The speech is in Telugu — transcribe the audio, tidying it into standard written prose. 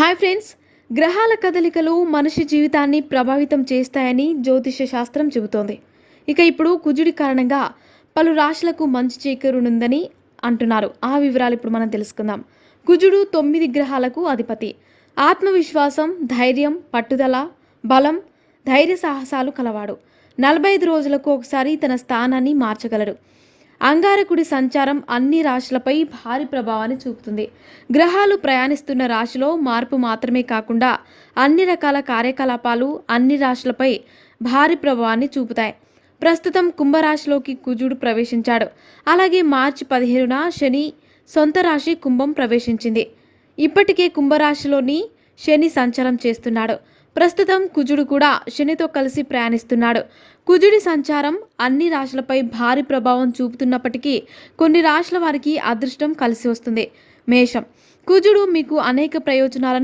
హాయ్ ఫ్రెండ్స్, గ్రహాల కదలికలు మనిషి జీవితాన్ని ప్రభావితం చేస్తాయని జ్యోతిష శాస్త్రం చెబుతోంది. ఇప్పుడు కుజుడి కారణంగా పలు రాశులకు మంచి చేకూరనుందని అంటున్నారు. ఆ వివరాలు ఇప్పుడు మనం తెలుసుకుందాం. కుజుడు 9 గ్రహాలకు అధిపతి. ఆత్మవిశ్వాసం, ధైర్యం, పట్టుదల, బలం, ధైర్య సాహసాలు కలవాడు. 45 రోజులకు ఒకసారి తన స్థానాన్ని మార్చగలడు. అంగారకుడి సంచారం అన్ని రాశులపై భారీ ప్రభావాన్ని చూపుతుంది. గ్రహాలు ప్రయాణిస్తున్న రాశిలో మార్పు మాత్రమే కాకుండా అన్ని రకాల కార్యకలాపాలు అన్ని రాశులపై భారీ ప్రభావాన్ని చూపుతాయి. ప్రస్తుతం కుంభరాశిలోకి కుజుడు ప్రవేశించాడు. అలాగే మార్చి 15న శని సొంత రాశి కుంభం ప్రవేశించింది. ఇప్పటికే కుంభరాశిలోని శని సంచారం చేస్తున్నాడు. ప్రస్తుతం కుజుడు కూడా శనితో కలిసి ప్రయాణిస్తున్నాడు. కుజుడి సంచారం అన్ని రాశులపై భారీ ప్రభావం చూపుతున్నప్పటికీ కొన్ని రాశుల వారికి అదృష్టం కలిసి వస్తుంది. మేషం. కుజుడు మీకు అనేక ప్రయోజనాలను